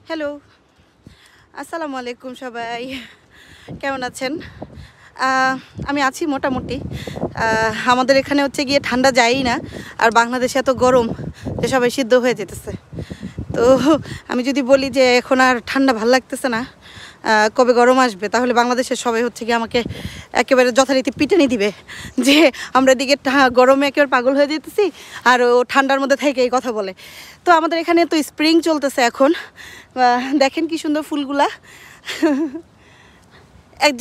Hello, আসসালামু আলাইকুম সবাই। কেমন আছেন? আমি আছি মোটামুটি। আমাদের এখানে হচ্ছে গিয়ে ঠান্ডা যায়ই না, আর বাংলাদেশে এত গরম যে সবাই সিদ্ধ হয়ে যেতেছে। তো আমি যদি বলি যে এখন আর ঠান্ডা ভাল লাগতেছে না, কবে গরম আসবে, তাহলে বাংলাদেশের সবাই হচ্ছে কি আমাকে একেবারে যথারীতি পিটানি দিবে যে আমরা এদিকে গরমে একেবারে পাগল হয়ে যেতেছি আর ও ঠান্ডার মধ্যে থেকে এই কথা বলে। তো আমাদের এখানে তো স্প্রিং চলতেছে এখন। দেখেন কি সুন্দর ফুলগুলা,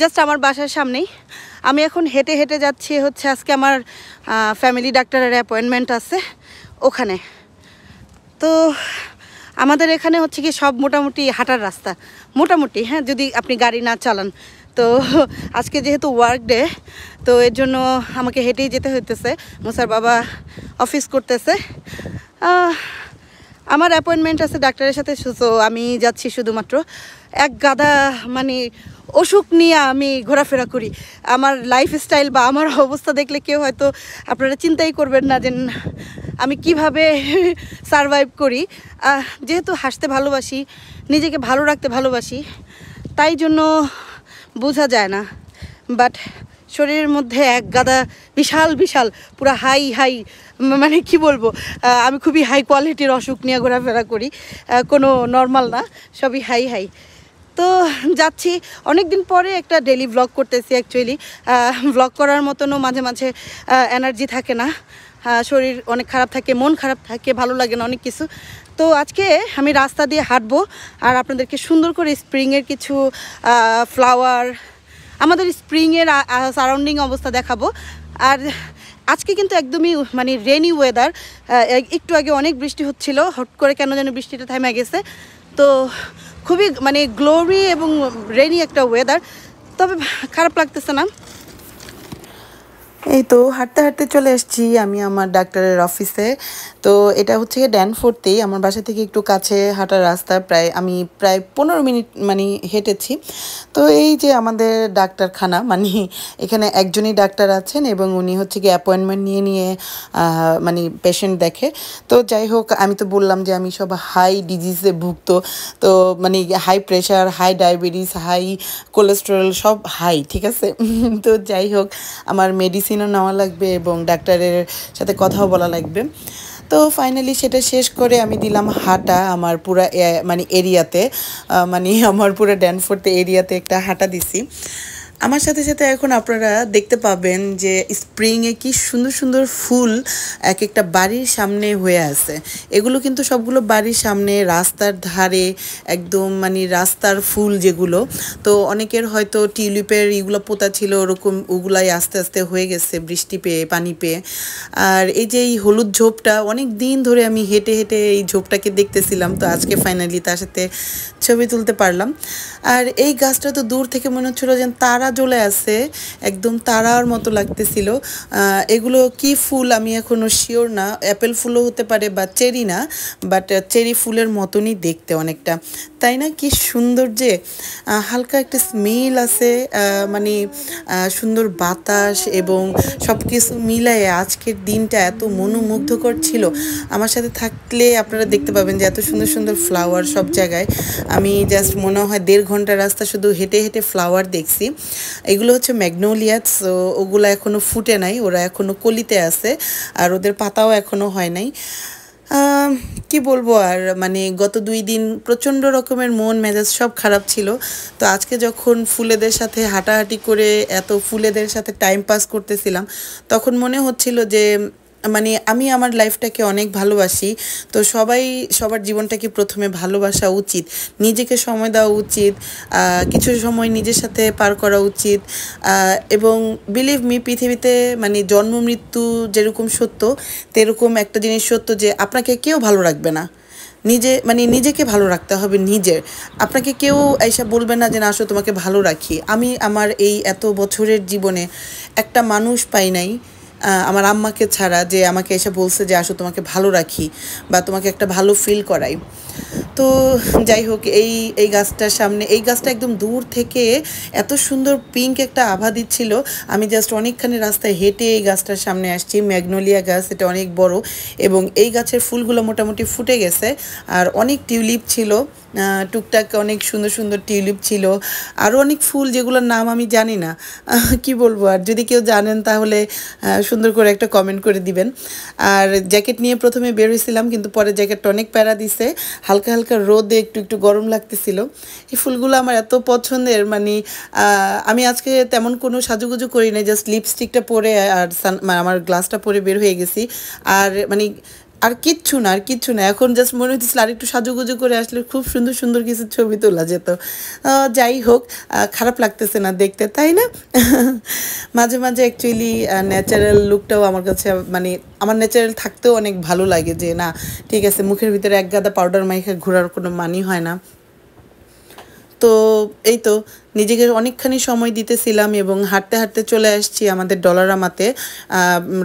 জাস্ট আমার বাসার সামনেই। আমি এখন হেঁটে হেঁটে যাচ্ছি হচ্ছে আজকে আমার ফ্যামিলি ডাক্তারের অ্যাপয়েন্টমেন্ট আছে ওখানে। তো আমাদের এখানে হচ্ছে কি সব মোটামুটি হাঁটার রাস্তা, মোটামুটি, হ্যাঁ, যদি আপনি গাড়ি না চালান। তো আজকে যেহেতু ওয়ার্ক ডে, তো এর জন্য আমাকে হেঁটেই যেতে হইতেছে। মুসার বাবা অফিস করতেছে, আমার অ্যাপয়েন্টমেন্ট আছে ডাক্তারের সাথে। তো আমি যাচ্ছি শুধুমাত্র এক গাদা মানে অসুখ নিয়ে আমি ঘোরাফেরা করি। আমার লাইফস্টাইল বা আমার অবস্থা দেখলে কেউ হয়তো আপনারা চিন্তাই করবেন না যে আমি কিভাবে সারভাইভ করি। যেহেতু হাসতে ভালোবাসি, নিজেকে ভালো রাখতে ভালোবাসি, তাই জন্য বোঝা যায় না, বাট শরীরের মধ্যে এক গাদা বিশাল বিশাল পুরো হাই হাই, মানে কি বলবো, আমি খুবই হাই কোয়ালিটির অসুখ নিয়ে ঘোরাফেরা করি, কোনো নর্মাল না, সবই হাই হাই। তো যাচ্ছি, অনেক দিন পরে একটা ডেলি ভ্লগ করতেছি। অ্যাকচুয়ালি ভ্লগ করার মতনও মাঝে মাঝে এনার্জি থাকে না, শরীর অনেক খারাপ থাকে, মন খারাপ থাকে, ভালো লাগে না অনেক কিছু। তো আজকে আমি রাস্তা দিয়ে হাঁটবো আর আপনাদেরকে সুন্দর করে স্প্রিংয়ের কিছু ফ্লাওয়ার, আমাদের স্প্রিংয়ের সারাউন্ডিং অবস্থা দেখাবো। আর আজকে কিন্তু একদমই মানে রেনি ওয়েদার। একটু আগে অনেক বৃষ্টি হচ্ছিল, হট করে কেন যেন বৃষ্টিটা থেমে গেছে। তো খুবই মানে গ্লোরি এবং রেনি একটা ওয়েদার, তবে খারাপ লাগতেছে না। এই তো হাঁটতে হাঁটতে চলে এসেছি আমি আমার ডাক্তারের অফিসে। তো এটা হচ্ছে ড্যানফোর্ডতেই, আমার বাসা থেকে একটু কাছে হাঁটার রাস্তা, আমি প্রায় 15 মিনিট মানে হেঁটেছি। তো এই যে আমাদের ডাক্তারখানা, মানে এখানে একজনই ডাক্তার আছেন এবং উনি হচ্ছে কি অ্যাপয়েন্টমেন্ট নিয়ে নিয়ে মানে পেশেন্ট দেখে। তো যাই হোক, আমি তো বললাম যে আমি সব হাই ডিজিজে ভুক্ত, তো মানে high pressure, high diabetes, high cholesterol, সব হাই, ঠিক আছে। তো যাই হোক, আমার মেডিসিনও নেওয়া লাগবে এবং ডাক্তারের সাথে কথাও বলা লাগবে। তো ফাইনালি সেটা শেষ করে আমি দিলাম হাঁটা আমার পুরো মানে এরিয়াতে, মানে আমার পুরো ড্যানফোর্ডে এরিয়াতে একটা হাঁটা দিছি। আমার সাথে সাথে এখন আপনারা দেখতে পাবেন যে স্প্রিংয়ে কি সুন্দর সুন্দর ফুল এক একটা বাড়ির সামনে হয়ে আছে। এগুলো কিন্তু সবগুলো বাড়ির সামনে, রাস্তার ধারে, একদম মানে রাস্তার ফুল যেগুলো। তো অনেকের হয়তো টিউলিপের এগুলো পোতা ছিল, ওরকম ওগুলাই আস্তে আস্তে হয়ে গেছে বৃষ্টি পেয়ে, পানি পেয়ে। আর এই যে এই হলুদ ঝোপটা, অনেক দিন ধরে আমি হেঁটে হেঁটে এই ঝোপটাকে দেখতেছিলাম, তো আজকে ফাইনালি তার সাথে ছবি তুলতে পারলাম। আর এই গাছটা তো দূর থেকে মনে হচ্ছিলো যেন তারা জ্বলে আছে, একদম তারার মতো লাগতেছিল। এগুলো কি ফুল আমি এখনও শিওর না, অ্যাপেল ফুলও হতে পারে বা চেরি না, বাট চেরি ফুলের মতনই দেখতে অনেকটা, তাই না? কি সুন্দর যে, হালকা একটা স্মেল আছে, মানে সুন্দর বাতাস এবং সব কিছু মিলায়ে আজকের দিনটা এত মনোমুগ্ধকর ছিল। আমার সাথে থাকলে আপনারা দেখতে পাবেন যে এত সুন্দর সুন্দর ফ্লাওয়ার সব জায়গায়। আমি জাস্ট মনে হয় 1.5 ঘন্টা রাস্তা শুধু হেঁটে হেঁটে ফ্লাওয়ার দেখছি। এগুলো হচ্ছে ম্যাগনোলিয়া, সো ওগুলো এখনও ফুটে নাই, ওরা এখনও কলিতে আছে আর ওদের পাতাও এখনও হয় নাই। কি বলবো আর, মানে গত 2 দিন প্রচণ্ড রকমের মন মেজাজ সব খারাপ ছিল। তো আজকে যখন ফুলেদের সাথে হাঁটাহাঁটি করে এত ফুলেদের সাথে টাইম পাস করতেছিলাম, তখন মনে হচ্ছিল যে মানে আমি আমার লাইফটাকে অনেক ভালোবাসি। তো সবাই সবার জীবনটাকে প্রথমে ভালোবাসা উচিত, নিজেকে সময় দেওয়া উচিত, কিছু সময় নিজের সাথে পার করা উচিত। এবং বিলিভ মি, পৃথিবীতে মানে জন্ম মৃত্যু যেরকম সত্য, তেরকম একটা জিনিস সত্য যে আপনাকে কেউ ভালো রাখবে না। নিজেকে ভালো রাখতে হবে নিজের। আপনাকে কেউ এসে বলবে না যে না আসো তোমাকে ভালো রাখি। আমি আমার এই এত বছরের জীবনে একটা মানুষ পাই নাই, আমার আম্মাকে ছাড়া, যে আমাকে এসে বলছে যে আসো তোমাকে ভালো রাখি বা তোমাকে একটা ভালো ফিল করাই। তো যাই হোক, এই এই গাছটার সামনে, এই গাছটা একদম দূর থেকে এত সুন্দর পিঙ্ক একটা আভা দিচ্ছিল। আমি জাস্ট অনেকখানি রাস্তায় হেঁটে এই গাছটার সামনে আসছি। ম্যাগনোলিয়া গাছ, এটা অনেক বড় এবং এই গাছের ফুলগুলো মোটামুটি ফুটে গেছে। আর অনেক টিউলিপ ছিল, টুকটাক অনেক সুন্দর সুন্দর টিউলিপ ছিল, আরও অনেক ফুল যেগুলোর নাম আমি জানি না। কি বলবো, আর যদি কেউ জানেন তাহলে সুন্দর করে একটা কমেন্ট করে দিবেন। আর জ্যাকেট নিয়ে প্রথমে বের হয়েছিলাম, কিন্তু পরে জ্যাকেটটা অনেক প্যারা দিছে, হালকা হালকা রোদে একটু একটু গরম লাগতেছিল। এই ফুলগুলো আমার এত পছন্দের, মানে আমি আজকে তেমন কোনো সাজুগুজু করি নাই, জাস্ট লিপস্টিকটা পরে আর আমার গ্লাসটা পরে বের হয়ে গেছি। আর মানে আর কিচ্ছু না, আর কিচ্ছু না। এখন জাস্ট মনে হচ্ছিল আর একটু সাজুগুজু করে আসলে খুব সুন্দর সুন্দর কিছু ছবি তোলা যেত। যাই হোক, খারাপ লাগতেছে না দেখতে, তাই না? মাঝে মাঝে অ্যাকচুয়ালি ন্যাচারাল লুকটাও আমার কাছে, মানে আমার ন্যাচারাল থাকতেও অনেক ভালো লাগে, যে না ঠিক আছে, মুখের ভিতরে এক গাদা পাউডার মাইখা ঘোরার কোনো মানি হয় না। তো এই তো নিজেকে অনেকখানি সময় দিতেছিলাম এবং হাঁটতে হাঁটতে চলে আসছি আমাদের ডলারামাতে।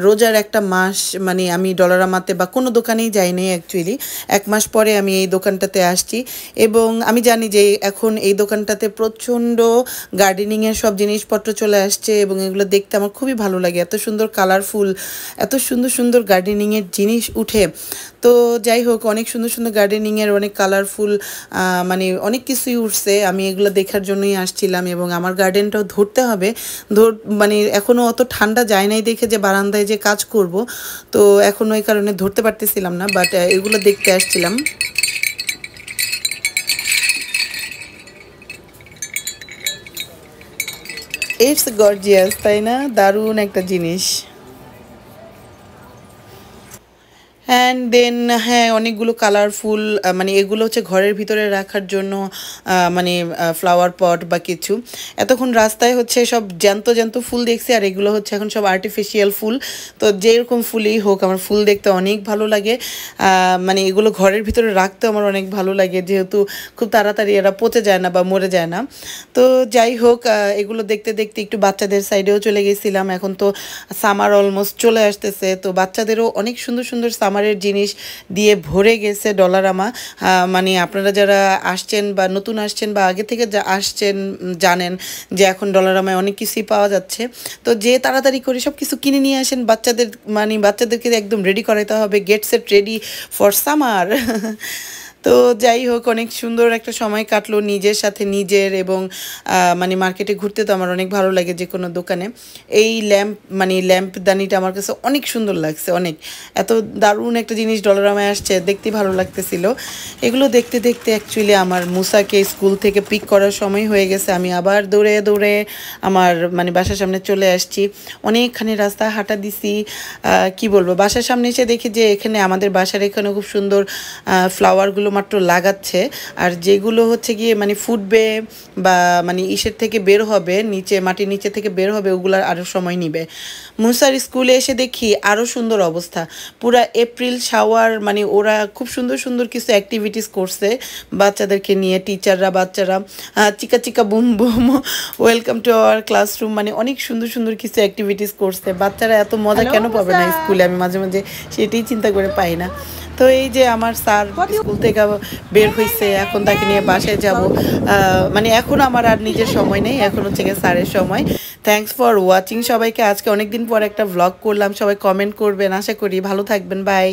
রোজার একটা মাস, মানে আমি ডলারামাতে বা কোনো দোকানেই যাইনি অ্যাকচুয়ালি, 1 মাস পরে আমি এই দোকানটাতে আসছি। এবং আমি জানি যে এখন এই দোকানটাতে প্রচণ্ড গার্ডেনিংয়ের সব জিনিসপত্র চলে আসছে এবং এগুলো দেখতে আমার খুবই ভালো লাগে। এত সুন্দর কালারফুল, এত সুন্দর সুন্দর গার্ডেনিংয়ের জিনিস উঠে। তো যাই হোক, অনেক সুন্দর সুন্দর গার্ডেনিংয়ের, অনেক কালারফুল, মানে অনেক কিছুই উঠছে। আমি এগুলো দেখার জন্যই আসছিলাম এবং আমার গার্ডেনটাও ধরতে হবে। মানে এখনও অত ঠান্ডা যায় নাই দেখে যে বারান্দায় যে কাজ করব, তো এখন ওই কারণে ধরতে পারতেছিলাম না, বাট এগুলো দেখতে আসছিলাম। ইটস গর্জিয়াস, তাই না? দারুণ একটা জিনিস। অ্যান্ড দেন হ্যাঁ, অনেকগুলো কালারফুল, মানে এগুলো হচ্ছে ঘরের ভিতরে রাখার জন্য, মানে ফ্লাওয়ার পট বা কিছু। এতক্ষণ রাস্তায় হচ্ছে সব জ্যান্ত জ্যান্ত ফুল দেখছি, আর এগুলো হচ্ছে এখন সব আর্টিফিশিয়াল ফুল। তো যেরকম ফুলই হোক, আমার ফুল দেখতে অনেক ভালো লাগে। মানে এগুলো ঘরের ভিতরে রাখতে আমার অনেক ভালো লাগে, যেহেতু খুব তাড়াতাড়ি এরা পচে যায় না বা মরে যায় না। তো যাই হোক, এগুলো দেখতে দেখতে একটু বাচ্চাদের সাইডেও চলে গেছিলাম। এখন তো সামার অলমোস্ট চলে আসতেছে, তো বাচ্চাদেরও অনেক সুন্দর সুন্দর সামারের জিনিস দিয়ে ভরে গেছে ডলারামা। মানে আপনারা যারা আসছেন বা নতুন আসছেন বা আগে থেকে যা আসছেন জানেন যে এখন ডলারামায় অনেক কিছুই পাওয়া যাচ্ছে। তো যে তাড়াতাড়ি করে সব কিছু কিনে নিয়ে আসেন, বাচ্চাদের মানে বাচ্চাদেরকে একদম রেডি করাতে হবে, get set ready for summer. তো যাই হোক, অনেক সুন্দর একটা সময় কাটলো নিজের সাথে নিজের, এবং মানে মার্কেটে ঘুরতে তো আমার অনেক ভালো লাগে, যে কোনো দোকানে। এই ল্যাম্পদানিটা আমার কাছে অনেক সুন্দর লাগছে, অনেক এত দারুণ একটা জিনিস ডলারামায় আসছে, দেখতে ভালো লাগতেছিল। এগুলো দেখতে দেখতে অ্যাকচুয়ালি আমার মুসাকে স্কুল থেকে পিক করার সময় হয়ে গেছে। আমি আবার দৌড়ে দৌড়ে আমার মানে বাসার সামনে চলে আসছি। অনেকখানি রাস্তা হাঁটা দিছি, কি বলবো, বাসার সামনে এসে দেখি যে এখানে আমাদের বাসার এখানে খুব সুন্দর ফ্লাওয়ারগুলো মাত্র লাগাচ্ছে। আর যেগুলো হচ্ছে গিয়ে মানে ফুটবে বা মানে ইসের থেকে বের হবে, নিচে মাটির নিচে থেকে বের হবে, ওগুলার আরও সময় নিবে। মুসার স্কুলে এসে দেখি আরও সুন্দর অবস্থা, পুরা এপ্রিল শাওয়ার, মানে ওরা খুব সুন্দর সুন্দর কিছু অ্যাক্টিভিটিস করছে বাচ্চাদেরকে নিয়ে, টিচাররা, বাচ্চারা, চিকা চিকা boom boom, welcome to our classroom, মানে অনেক সুন্দর সুন্দর কিছু অ্যাক্টিভিটিস করছে। বাচ্চারা এত মজা কেন পাবে না স্কুলে, আমি মাঝে মাঝে সেটাই চিন্তা করে পাই না। তো এই যে আমার স্যার স্কুল থেকে বের হয়েছে, এখন তাকে নিয়ে বাসায় যাব। মানে এখন আমার আর নিজের সময় নেই, এখন হচ্ছে গিয়ে স্যারের সময়। থ্যাংকস ফর ওয়াচিং সবাইকে। আজকে অনেকদিন পর একটা ভ্লগ করলাম, সবাই কমেন্ট করবেন, আশা করি ভালো থাকবেন, বাই।